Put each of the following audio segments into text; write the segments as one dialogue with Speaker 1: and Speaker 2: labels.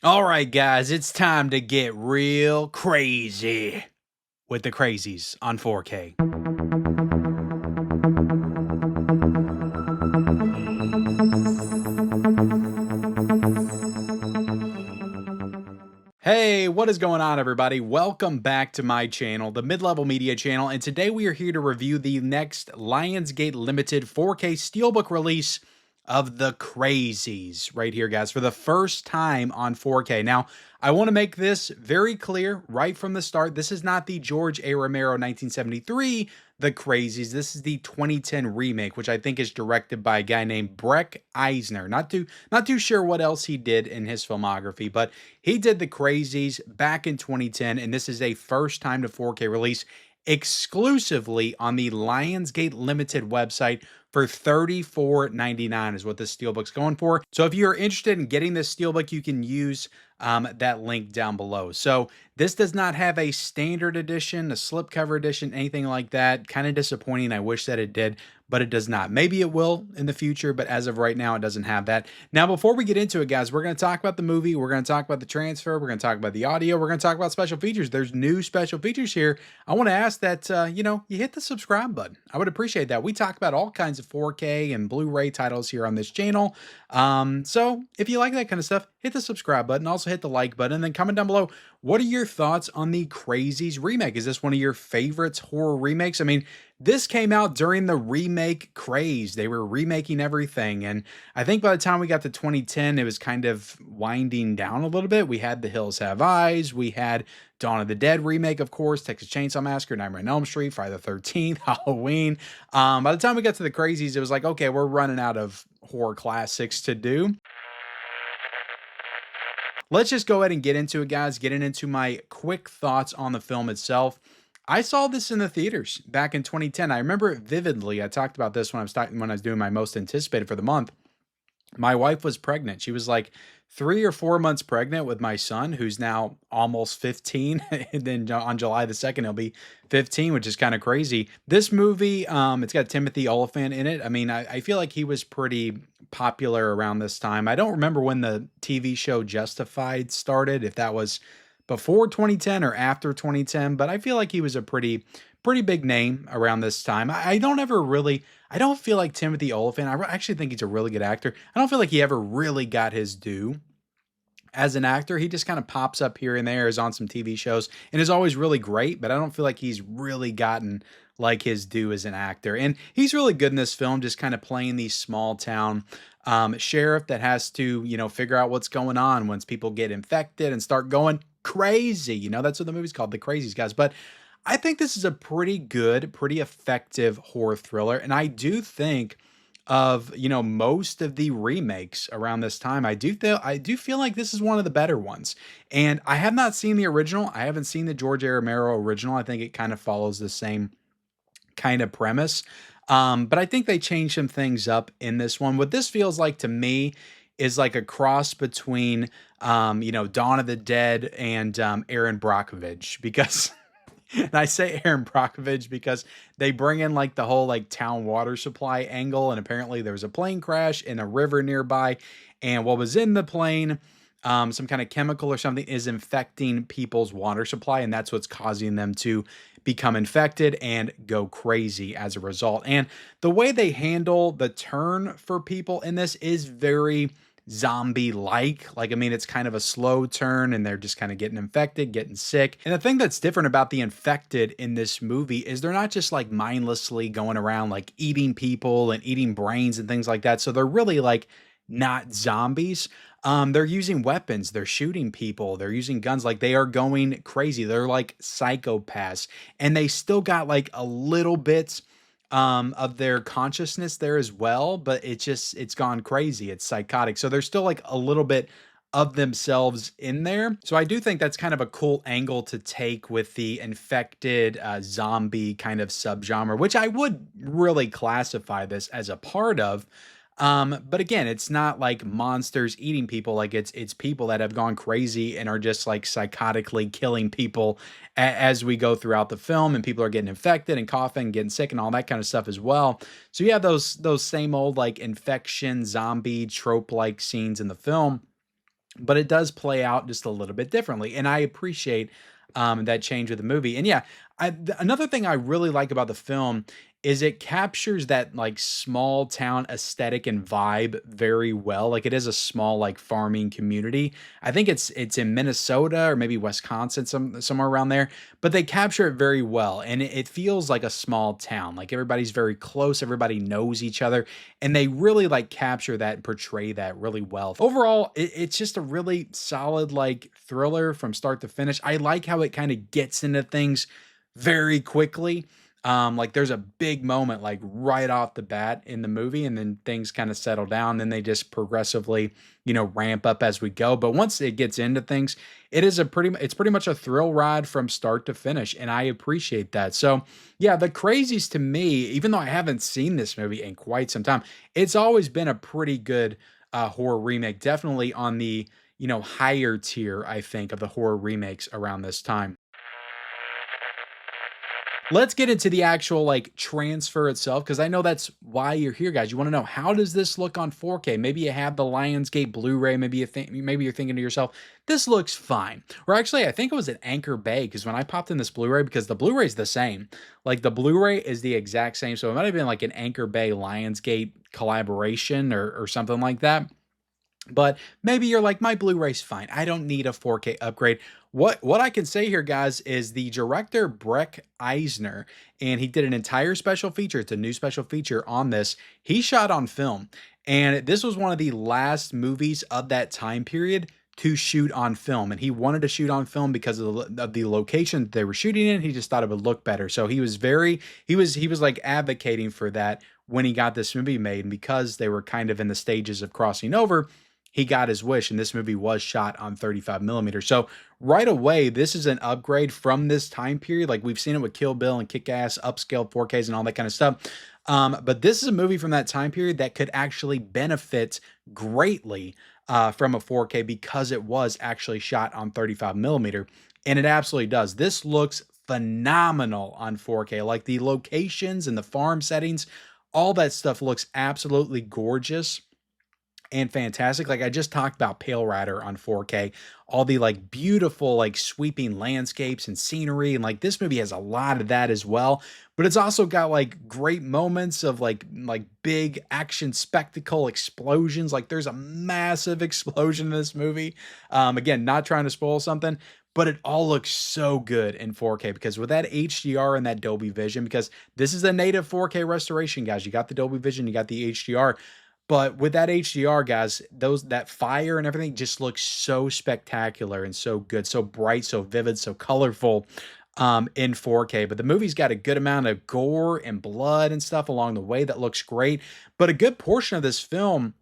Speaker 1: All right, guys, it's time to get real crazy with the Crazies on 4K. Hey, what is going on, everybody? Welcome back to my channel, the Mid-Level Media channel, and today we are here to review the next Lionsgate Limited 4K Steelbook release of the Crazies right here, guys, for the first time on 4K. Now, I want to make this very clear right from the start. This is not the George A. Romero 1973 The Crazies. This is the 2010 remake, which I think is directed by a guy named Breck Eisner. Not too sure what else he did in his filmography, but he did The Crazies back in 2010, and this is a first time to 4K release exclusively on the Lionsgate Limited website for $34.99 is what this Steelbook's going for. So if you're interested in getting this Steelbook, you can use that link down below. So this does not have a standard edition, a slipcover edition, anything like that. Kind of disappointing. I wish that it did, but it does not. Maybe it will in the future, but as of right now, it doesn't have that. Now, before we get into it, guys, we're going to talk about the movie. We're going to talk about the transfer. We're going to talk about the audio. We're going to talk about special features. There's new special features here. I want to ask that, you hit the subscribe button. I would appreciate that. We talk about all kinds of 4K and Blu-ray titles here on this channel. So if you like that kind of stuff, hit the subscribe button. Also hit the like button. And then comment down below, what are your thoughts on the Crazies remake? Is this one of your favorites horror remakes? I mean, this came out during the remake craze. They were remaking everything. And I think by the time we got to 2010, it was kind of winding down a little bit. We had The Hills Have Eyes. We had Dawn of the Dead remake, of course, Texas Chainsaw Massacre, Nightmare on Elm Street, Friday the 13th, Halloween. By the time we got to the Crazies, it was like, okay, we're running out of horror classics to do. Let's just go ahead and get into it, guys. Getting into my quick thoughts on the film itself. I saw this in the theaters back in 2010. I remember it vividly. I talked about this when I was doing my most anticipated for the month. My wife was pregnant. She was like 3 or 4 months pregnant with my son, who's now almost 15. And then on July the 2nd, he'll be 15, which is kind of crazy. This movie, it's got Timothy Olyphant in it. I mean, I feel like he was pretty popular around this time. I don't remember when the TV show Justified started, if that was before 2010 or after 2010, but I feel like he was a pretty big name around this time. I don't feel like Timothy Olyphant, I actually think he's a really good actor. I don't feel like he ever really got his due as an actor. He just kind of pops up here and there, is on some TV shows, and is always really great, but I don't feel like he's really gotten like his due as an actor. And he's really good in this film, just kind of playing the small town sheriff that has to, figure out what's going on once people get infected and start going crazy. That's what the movie's called, The Crazies, guys. But I think this is a pretty good, pretty effective horror thriller. And I do think of, most of the remakes around this time, I do feel like this is one of the better ones. And I have not seen the original. I haven't seen the George A. Romero original. I think it kind of follows the same kind of premise. But I think they changed some things up in this one. What this feels like to me is like a cross between, Dawn of the Dead and Aaron Brockovich, because and I say Aaron Brockovich because they bring in like the whole like town water supply angle, and apparently there was a plane crash in a river nearby, and what was in the plane, some kind of chemical or something, is infecting people's water supply, and that's what's causing them to become infected and go crazy as a result. And the way they handle the turn for people in this is very zombie-like. Like, I mean, it's kind of a slow turn, and they're just kind of getting infected, getting sick. And the thing that's different about the infected in this movie is they're not just like mindlessly going around like eating people and eating brains and things like that. So they're really like not zombies. They're using weapons, they're shooting people, they're using guns, like they are going crazy. They're like psychopaths, and they still got like a little bit of their consciousness there as well, but it's gone crazy. It's psychotic. So there's still like a little bit of themselves in there. So I do think that's kind of a cool angle to take with the infected zombie kind of subgenre, which I would really classify this as a part of. But again, it's not like monsters eating people. Like it's people that have gone crazy and are just like psychotically killing people as we go throughout the film, and people are getting infected and coughing, getting sick, and all that kind of stuff as well. So you have those same old like infection zombie trope like scenes in the film. but it does play out just a little bit differently, and I appreciate that change with the movie. And yeah, another thing I really like about the film is it captures that like small town aesthetic and vibe very well. Like it is a small like farming community. I think it's in Minnesota or maybe Wisconsin, somewhere around there. But they capture it very well, and it feels like a small town. Like everybody's very close, everybody knows each other, and they really like capture that and portray that really well. Overall, it's just a really solid like thriller from start to finish. I like how it kind of gets into things very quickly. Like there's a big moment like right off the bat in the movie, and then things kind of settle down. Then they just progressively, ramp up as we go. But once it gets into things, it's pretty much a thrill ride from start to finish, and I appreciate that. So yeah, the Crazies to me, even though I haven't seen this movie in quite some time, it's always been a pretty good horror remake. Definitely on the higher tier, I think, of the horror remakes around this time. Let's get into the actual like transfer itself, because I know that's why you're here, guys. You want to know, how does this look on 4K? Maybe you have the Lionsgate Blu-ray. Maybe you're thinking to yourself, this looks fine. Or actually, I think it was at Anchor Bay, because when I popped in this Blu-ray, because the Blu-ray is the same, like the Blu-ray is the exact same. So it might have been like an Anchor Bay Lionsgate collaboration or something like that. But maybe you're like, my Blu-ray's fine, I don't need a 4K upgrade. What I can say here, guys, is the director Breck Eisner, and he did an entire special feature. It's a new special feature on this. He shot on film, and this was one of the last movies of that time period to shoot on film. And he wanted to shoot on film because of the location they were shooting in. He just thought it would look better. So he was like advocating for that when he got this movie made. And because they were kind of in the stages of crossing over, he got his wish, and this movie was shot on 35 millimeter. So right away, this is an upgrade from this time period. Like we've seen it with Kill Bill and Kick-Ass, upscale 4Ks and all that kind of stuff. But this is a movie from that time period that could actually benefit greatly from a 4K, because it was actually shot on 35 millimeter. And it absolutely does. This looks phenomenal on 4K. Like the locations and the farm settings, all that stuff looks absolutely gorgeous and fantastic. Like I just talked about Pale Rider on 4K, all the like beautiful, like sweeping landscapes and scenery. And like this movie has a lot of that as well, but it's also got like great moments of like big action spectacle explosions. Like there's a massive explosion in this movie. Again, not trying to spoil something, but it all looks so good in 4K, because with that HDR and that Dolby Vision, because this is a native 4K restoration, guys. You got the Dolby Vision, you got the HDR. But with that HDR, guys, that fire and everything just looks so spectacular and so good, so bright, so vivid, so colorful in 4K. But the movie's got a good amount of gore and blood and stuff along the way that looks great. But a good portion of this film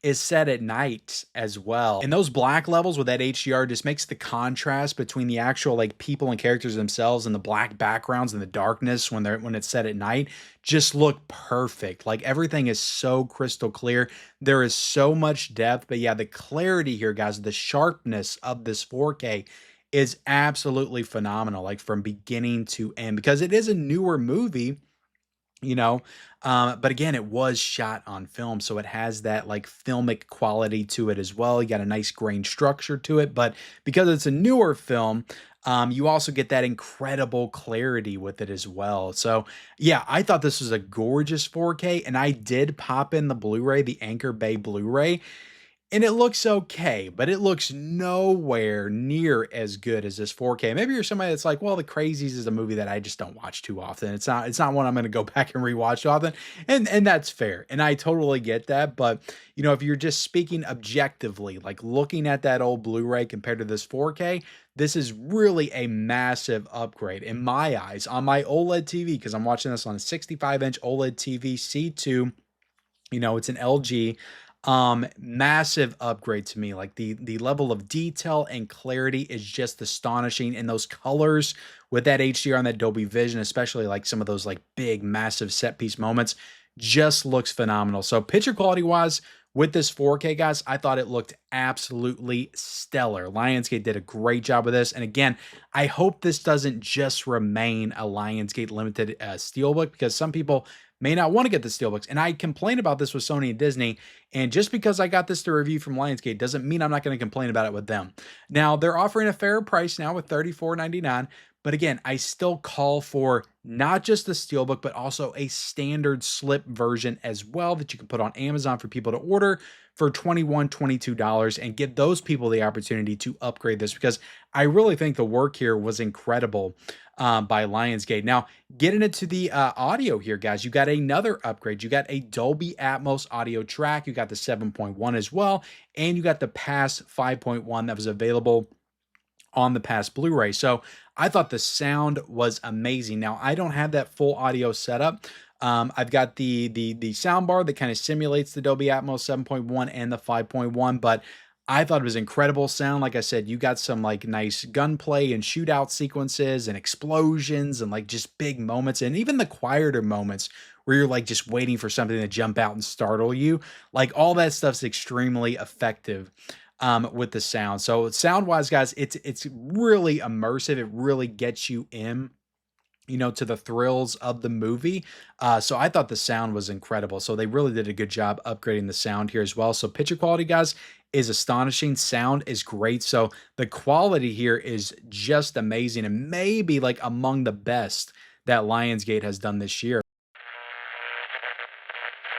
Speaker 1: is set at night as well. And those black levels with that HDR just makes the contrast between the actual like people and characters themselves and the black backgrounds and the darkness when it's set at night just look perfect. Like everything is so crystal clear. There is so much depth. But yeah, the clarity here, guys, the sharpness of this 4K is absolutely phenomenal, like from beginning to end, because it is a newer movie, you know but again, it was shot on film, so it has that like filmic quality to it as well. You got a nice grain structure to it, but because it's a newer film, you also get that incredible clarity with it as well. So yeah, I thought this was a gorgeous 4K, and I did pop in the Blu-ray, the Anchor Bay Blu-ray, and it looks okay, but it looks nowhere near as good as this 4K. Maybe you're somebody that's like, well, The Crazies is a movie that I just don't watch too often. It's not one I'm going to go back and rewatch too often. And that's fair. And I totally get that. But, if you're just speaking objectively, like looking at that old Blu-ray compared to this 4K, this is really a massive upgrade in my eyes on my OLED TV, because I'm watching this on a 65-inch OLED TV C2. It's an LG. Massive upgrade to me. Like the level of detail and clarity is just astonishing, and those colors with that HDR and that Dolby Vision, especially like some of those like big massive set piece moments, just looks phenomenal. So picture quality wise, with this 4K, guys, I thought it looked absolutely stellar. Lionsgate did a great job with this. And again, I hope this doesn't just remain a Lionsgate limited Steelbook, because some people may not want to get the Steelbooks. And I complain about this with Sony and Disney. And just because I got this to review from Lionsgate doesn't mean I'm not going to complain about it with them. Now, they're offering a fair price now with $34.99. But again, I still call for not just the Steelbook, but also a standard slip version as well that you can put on Amazon for people to order for $21, $22 and give those people the opportunity to upgrade this, because I really think the work here was incredible by Lionsgate. Now, getting into the audio here, guys, you got another upgrade. You got a Dolby Atmos audio track. You got the 7.1 as well, and you got the Pass 5.1 that was available on the Pass Blu-ray. So I thought the sound was amazing. Now, I don't have that full audio setup. I've got the soundbar that kind of simulates the Dolby Atmos 7.1 and the 5.1, but I thought it was incredible sound. Like I said, you got some like nice gunplay and shootout sequences and explosions and like just big moments, and even the quieter moments where you're like just waiting for something to jump out and startle you. Like all that stuff's extremely effective with the sound. So sound wise, guys, it's really immersive. It really gets you in, you know, to the thrills of the movie. So I thought the sound was incredible. So they really did a good job upgrading the sound here as well. So picture quality, guys, is astonishing. Sound is great. So the quality here is just amazing and maybe like among the best that Lionsgate has done this year.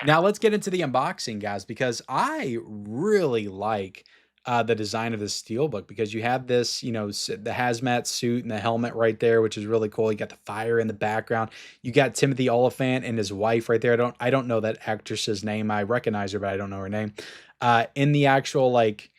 Speaker 1: Now let's get into the unboxing, guys, because I really like the design of this Steelbook, because you have this, you know, the hazmat suit and the helmet right there, which is really cool. You got the fire in the background. You got Timothy Oliphant and his wife right there. I don't know that actress's name. I recognize her, but I don't know her name. In the actual, like,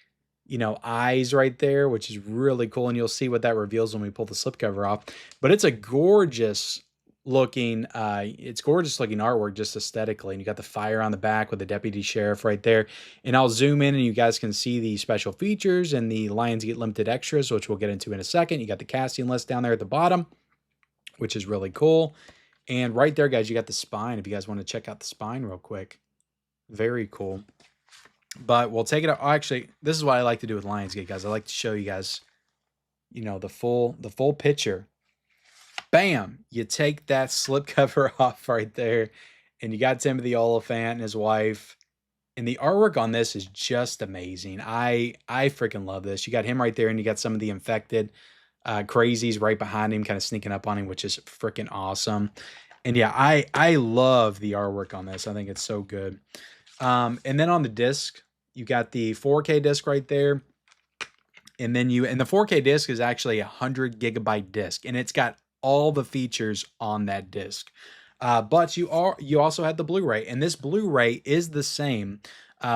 Speaker 1: you know, eyes right there, which is really cool. And you'll see what that reveals when we pull the slipcover off. But it's a gorgeous looking artwork just aesthetically, and you got the fire on the back with the deputy sheriff right there. And I'll zoom in and you guys can see the special features and the Lionsgate limited extras, which we'll get into in a second. You got the casting list down there at the bottom, which is really cool. And right there, guys, you got the spine if you guys want to check out the spine real quick. Very cool. But we'll take it out. Oh, actually, this is what I like to do with Lionsgate, guys. I like to show you guys, you know, the full picture. Bam! You take that slipcover off right there, and you got Timothy Oliphant and his wife. And the artwork on this is just amazing. I freaking love this. You got him right there, and you got some of the infected crazies right behind him, kind of sneaking up on him, which is freaking awesome. And yeah, I love the artwork on this. I think it's so good. And then on the disc, you got the 4K disc right there. And then the 4K disc is actually a 100 gigabyte disc, and it's got all the features on that disc. But you also had the Blu-ray, and this Blu-ray is the same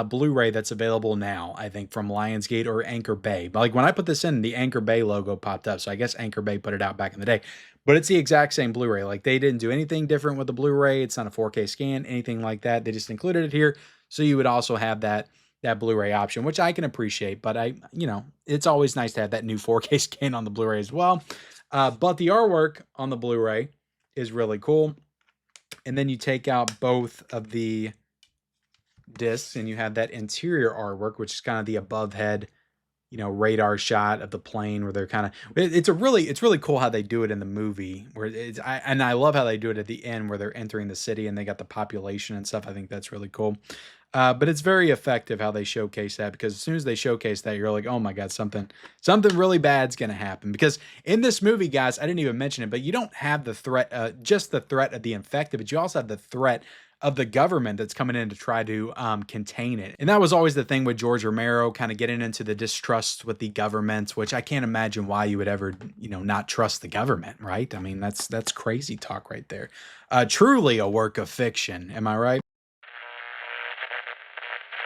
Speaker 1: Blu-ray that's available now, I think, from Lionsgate or Anchor Bay. But like when I put this in, the Anchor Bay logo popped up, so I guess Anchor Bay put it out back in the day. But it's the exact same Blu-ray. Like they didn't do anything different with the Blu-ray. It's not a 4K scan, anything like that. They just included it here, so you would also have that Blu-ray option, which I can appreciate. But you know, it's always nice to have that new 4K scan on the Blu-ray as well. But the artwork on the Blu-ray is really cool. And then you take out both of the discs and you have that interior artwork, which is kind of the above head, you know, radar shot of the plane where they're kind of, it's really cool how they do it in the movie where and I love how they do it at the end where they're entering the city and they got the population and stuff. I think that's really cool. But it's very effective how they showcase that, because as soon as they showcase that, you're like, oh my God, something really bad's going to happen. Because in this movie, guys, I didn't even mention it, but you don't have the threat, just the threat of the infected, but you also have the threat of the government that's coming in to try to contain it. And that was always the thing with George Romero, kind of getting into the distrust with the government, which I can't imagine why you would ever, you know, not trust the government, right? I mean, that's crazy talk right there. Truly a work of fiction. Am I right?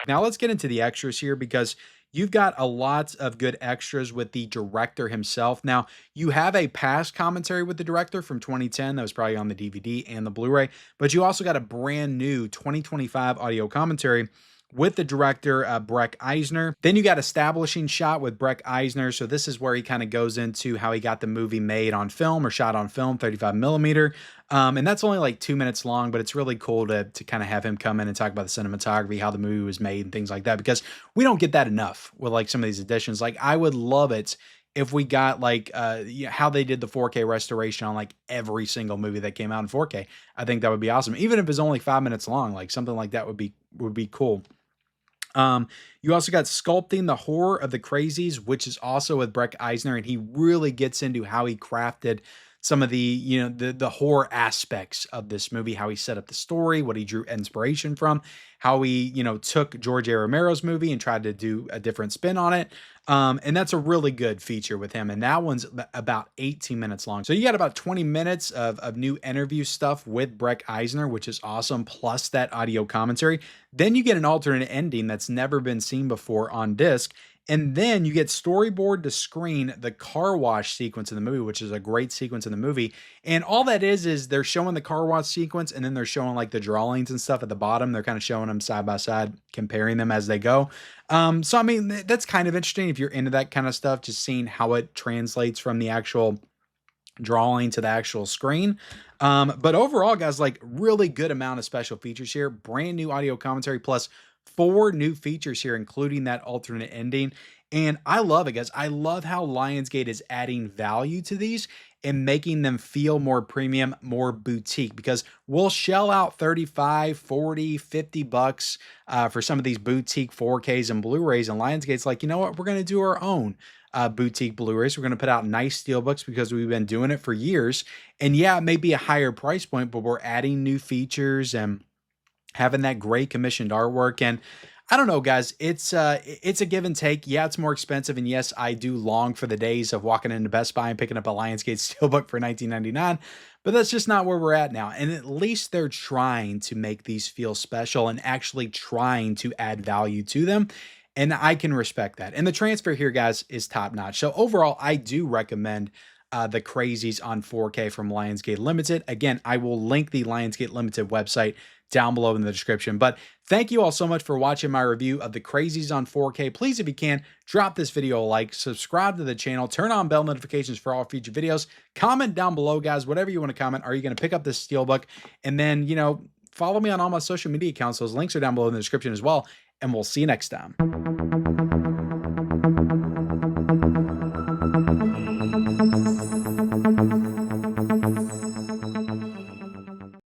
Speaker 1: Now let's get into the extras here, because you've got a lot of good extras with the director himself. Now, you have a past commentary with the director from 2010 that was probably on the DVD and the Blu-ray, but you also got a brand new 2025 audio commentary with the director, Breck Eisner. Then you got establishing shot with Breck Eisner. So this is where he kind of goes into how he got the movie made on film or shot on film, 35 millimeter. And that's only like 2 minutes long, but it's really cool to kind of have him come in and talk about the cinematography, how the movie was made and things like that, because we don't get that enough with like some of these editions. Like I would love it if we got like how they did the 4K restoration on like every single movie that came out in 4K. I think that would be awesome. Even if it's only 5 minutes long, like something like that would be cool. You also got Sculpting the Horror of the Crazies, which is also with Breck Eisner, and he really gets into how he crafted some of the, the horror aspects of this movie, how he set up the story, what he drew inspiration from, how he, took George A. Romero's movie and tried to do a different spin on it. And that's a really good feature with him. And that one's about 18 minutes long. So you got about 20 minutes of new interview stuff with Breck Eisner, which is awesome, plus that audio commentary. Then you get an alternate ending that's never been seen before on disc. And then you get storyboard to screen the car wash sequence in the movie, which is a great sequence in the movie. And all that is they're showing the car wash sequence, and then they're showing like the drawings and stuff at the bottom. They're kind of showing them side by side, comparing them as they go. So, I mean, that's kind of interesting if you're into that kind of stuff, just seeing how it translates from the actual drawing to the actual screen. But overall, guys, like really good amount of special features here, brand new audio commentary, plus 4 new features here, including that alternate ending. And I love it, guys. I love how Lionsgate is adding value to these and making them feel more premium, more boutique, because we'll shell out 35, 40, 50 bucks for some of these boutique 4Ks and Blu-rays. And Lionsgate's like, you know what? We're going to do our own boutique Blu-rays. We're going to put out nice steelbooks because we've been doing it for years. And yeah, it may be a higher price point, but we're adding new features and having that great commissioned artwork. And I don't know, guys, it's a give and take. Yeah, it's more expensive. And yes, I do long for the days of walking into Best Buy and picking up a Lionsgate steelbook for $19.99, but that's just not where we're at now. And at least they're trying to make these feel special and actually trying to add value to them. And I can respect that. And the transfer here, guys, is top notch. So overall, I do recommend the Crazies on 4K from Lionsgate Limited. Again, I will link the Lionsgate Limited website down below in the description. But thank you all so much for watching my review of the Crazies on 4K. Please, if you can, drop this video a like, subscribe to the channel, turn on bell notifications for all future videos, comment down below, guys, whatever you want to comment. Are you going to pick up this steelbook? And then, follow me on all my social media accounts. Those links are down below in the description as well. And we'll see you next time.